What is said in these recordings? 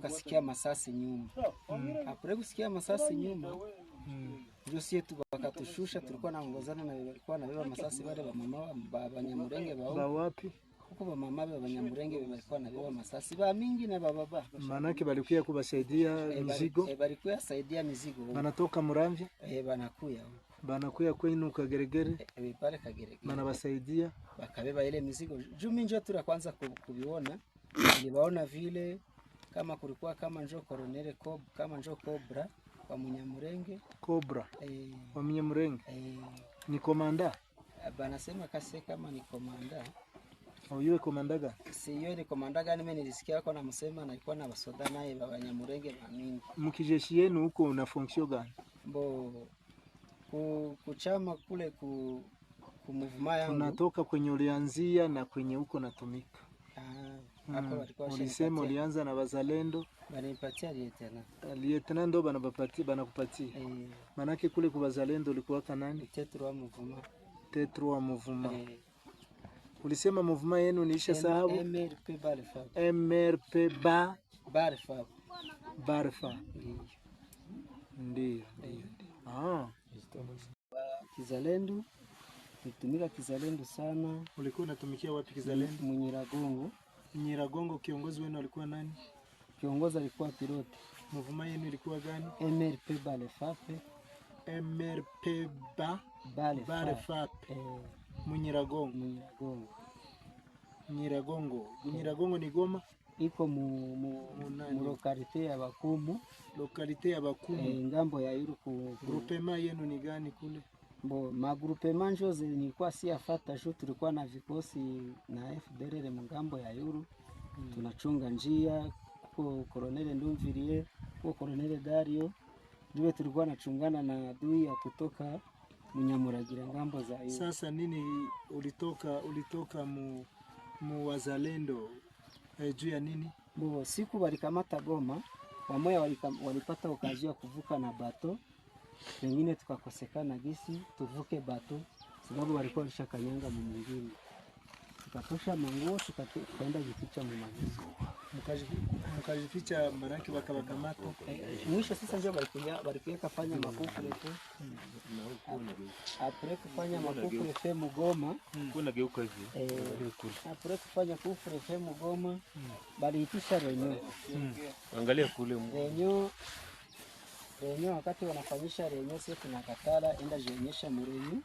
tukasikia masasi nyuma. Apre kusikia masasi nyuma, ndio sie tukatushusha, tulikuwa naongozana na walikuwa na beba masasi wale wa mama Banyamulenge ba wapi? Huko ba mama ba Banyamulenge walikuwa na beba masasi ba mingi na baba. Manake balikuya kubasaidia mizigo. Balikuya saidia mizigo. Banatoka Muramvya? Banakuya. Banakuya kwenu Kageregere? Pale Kageregere. Banabasaidia bakabeba ile mizigo. Jumi njoo tu kwanza kuviona. Niliwaona vile kama kulikuwa kama njoo Colonel kama njoo Cobra wa Munyamulenge. Cobra. Wa Munyamulenge. Ni komanda? Banasema kase kama ni komanda. Yule komanda gani? Si yule komanda gani, mimi nilisikia wako na msema na alikuwa na basoda naye wa Banyamulenge na mingi. Mkijeshi yenu huko una function gani? Mbo kuchama kule kumuvuma yangu. Unatoka kwenye ulianzia na kwenye huko natumika. Hapo walikuwa ulisema ulianza na Wazalendo. Banipatia lieutenant. Lieutenant ndo banakupatia. Manake kule kwa Wazalendo ulikuwa kanani? Tetro muvuma. Tetro muvuma. Ulisema muvuma yenu niisha sahabu? MRP Barfa. MRP Barfa. Barfa. Ndio. Kizalendo. Nitumika Kizalendo sana. Ulikuwa unatumikia wapi Kizalendo? Munyiragongo. Nyiragongo, kiongozi wenu alikuwa nani? Kiongozi alikuwa piloti. Muvuma yenu ilikuwa gani? MRP Balefape. MRP Balefape. Munyiragongo. Nyiragongo ni Goma? Iko mu lokalite ya Bakumu. Lokalite ya Bakumu. Ngambo ya Iruku. Groupement yenu ni gani kule? Magroupement njoze nilikuwa siafata juu tulikuwa na vikosi na FDLR mungambo ya Yuru. Tunachunga njia kwa Colonel Ndumvirie, kwa Colonel Dario. Ndio tulikuwa nachungana na adui ya kutoka Munyamuragira ngambo za Yuru. Sasa nini ulitoka mu Wazalendo juu ya nini? Siku walikamata Goma, wamoja walipata okazi ya kuvuka na bato. Wengine tukakosekana gisi tuvuke bato sababu walikuwa washakanyanga mwingine. Tukatosha manguo tukaenda jificha mmangizo. Mkajificha maraki wakawakamata. Mwisho sasa ndio walikuja kufanya makufu letu. Apre kufanya makufu letu Mugoma. Kuna geuka hivi. Apre kufanya kufu letu Mugoma baliitisha renyo. Angalia kule renyo wakati wanafanyisha renyo sisi tunakatala enda jionyesha mrenyo.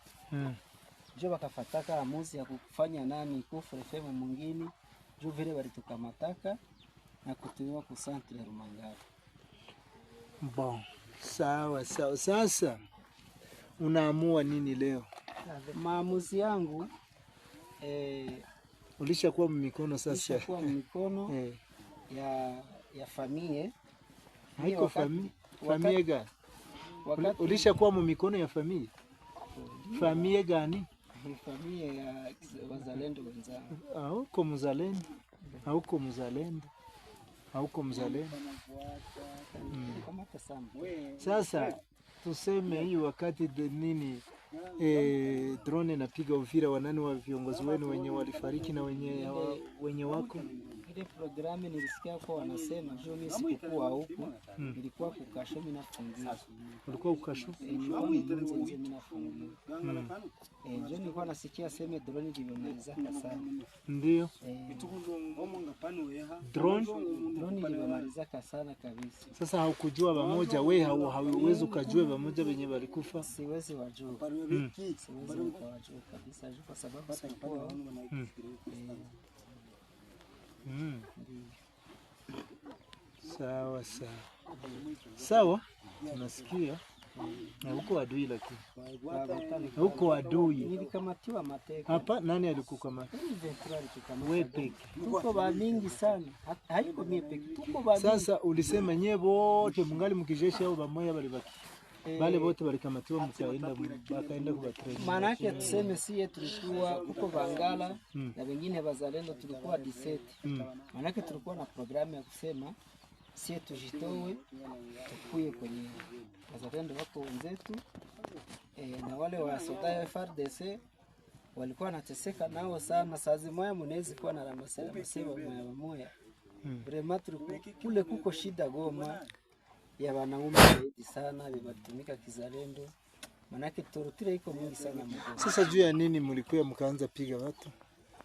Ndio wakafataka amuzi ya kufanya nani kufu FM mwingine. Ndio vile walitukamataka na kutuiwa ku centre Rumangara. Sawa. Sasa unaamua nini leo? Maamuzi yangu ulishakuwa mikono sasa. Ulishakuwa mikono ya familia. Haiko familia gani? Ulishakuwa mikono ya familia. Familia gani? Familia ya Wazalendo wenzangu. Hauko mzalendo. Sasa tuseme hii wakati nini drone napiga Uvira, wanani wa viongozi wenu wenye walifariki na wenye wako? Ile programu nilisikia kwa wanasema juu mimi sikuwa huko, nilikuwa kukasho mimi nafungia. Ulikuwa ukasho? Mimi nafungia. Ndio nilikuwa nasikia sema drone ilimaliza sana. Ndio. Drone ilimaliza sana kabisa. Sasa haukujua pamoja wewe hauwezi ukajua pamoja wenye walikufa? Siwezi wajua. Siwezi wajua kabisa kwa sababu sikuwa. Sawa. Unasikia? Huko adui lakini. Huko adui. Nilikamatiwa mateka. Hapa nani alikukamata? Wewe peke. Tuko ba mingi sana. Haiko mimi peke. Tuko ba mingi. Sasa ulisema nyewe wote mungali mkijeshi au bamoya balibaki. Bale wote walikamatiwa bakaenda kwa training. Maana yake tuseme sie tulikuwa huko Bangala na wengine Wazalendo tulikuwa 17. Maana yake tulikuwa na programu ya kusema sie tujitoe tukuye kwenye Wazalendo wako wenzetu na wale wa soda FARDC walikuwa wanateseka nao sana. Saa zimoya mnaweza kuwa na ramasela moya Vraiment kule kuko shida Goma ya wanaume zaidi sana bibatumika kizalendo. Manake torotira iko mingi sana mgomo. Sasa juu ya nini mlikuwa mkaanza piga watu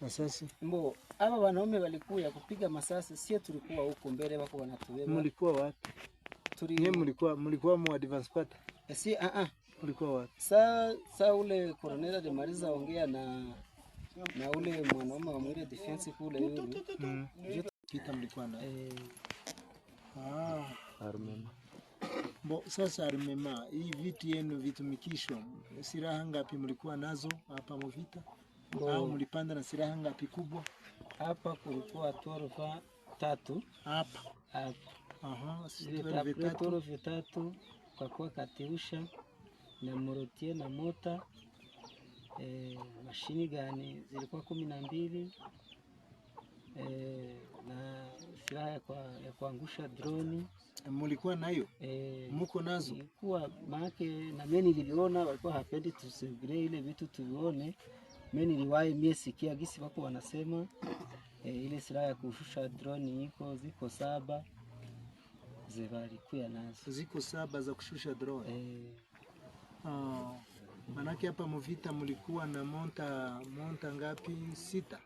masasi? Mbo, aba wanaume walikuwa kupiga masasi, sio tulikuwa huko mbele wako wanatubeba. Mlikuwa wapi? Nye mlikuwa mu advance party? Si Mlikuwa wapi? Sa ule Colonel alimaliza ongea na ule mwanaume wa mwile defense kule yule. Kita mlikuwa na. Armema. Bo, sasa armema, hii vitu yenu vitumikisho, silaha ngapi mlikuwa nazo hapa mvita? Au mlipanda na silaha ngapi kubwa? Hapa kulikuwa torofa 3. Hapa. Torofa 3 kwa kuwa kateusha na morotie na mota. Mashini gani zilikuwa 12. Na silaha ya kuangusha droni. Mulikuwa nayo? Muko nazo? Ilikuwa maake na mimi niliona walikuwa hapendi tusivile ile vitu tuvione. Mimi niliwahi mie sikia gisi wako wanasema ile silaha ya kushusha drone ziko 7 zivalikuwa nazo. Ziko 7 za kushusha drone. Manake hapa mvita mlikuwa na monta ngapi? 6.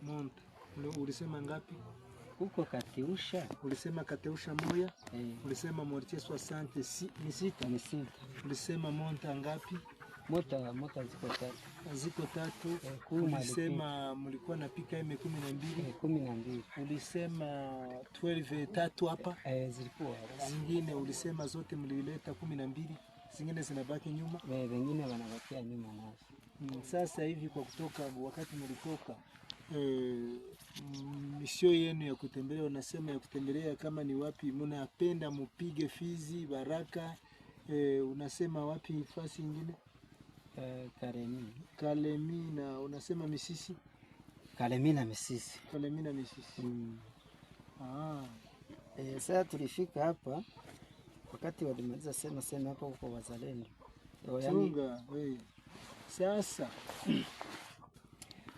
Monta. Ulisema ngapi? Huko kateusha. Ulisema kateusha moja? Ulisema mortier 60 ni 6. Ulisema monta ngapi? Mota ziko 3. Ziko 3. Ulisema mlikuwa na pika M12? 12. Ulisema 12 3 hapa? Zilikuwa. Zingine ulisema zote mlileta 12, zingine zinabaki nyuma? Wengine wanabakia nyuma nazo. Sasa hivi kwa kutoka wakati mlitoka misio yenu ya kutembelea, unasema ya kutembelea kama ni wapi mnapenda mupige Fizi, Baraka, unasema wapi fasi nyingine? Kalemi na unasema Misisi? Kalemi na Misisi. Sasa tulifika hapa wakati walimaliza sema hapa kwa wazalendo. Chunga,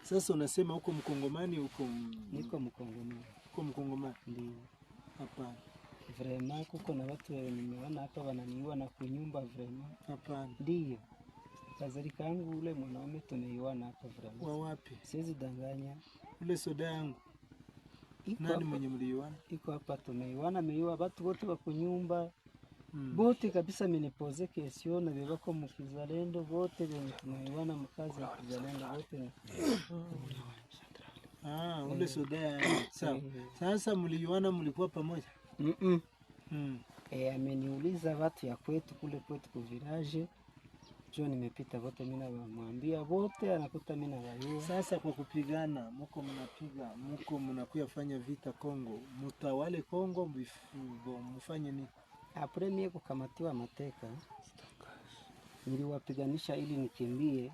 Sasa unasema huko Mkongomani huko? Niko Mkongomani. Huko Mkongomani? Ndio. Hapana. Vraiment kuko na watu nimeona hapa wananiua na kunyumba vraiment. Hapana. Ndio. Kazalika yangu ule mwanaume tumeiona hapa vraiment. Wa wapi? Siwezi danganya. Ule soda yangu. Nani mwenye mliiona? Iko hapa tumeiona, meiwa watu wote wa kunyumba. Bote kabisa menipoze kesio na bebako mkizalendo bote wenye tunaiwana mkazi ya kizalendo bote. Ule soda. Sawa. Sasa mliiwana mlikuwa pamoja? Ameniuliza watu ya kwetu kule kwetu ku village. Jo nimepita wote mimi namwambia wote anakuta mimi na wao. Sasa kwa kupigana mko mnakuya fanya vita Kongo. Mtawale Kongo mfanye nini? Apre mie kukamatiwa mateka, niliwapiganisha ili nikimbie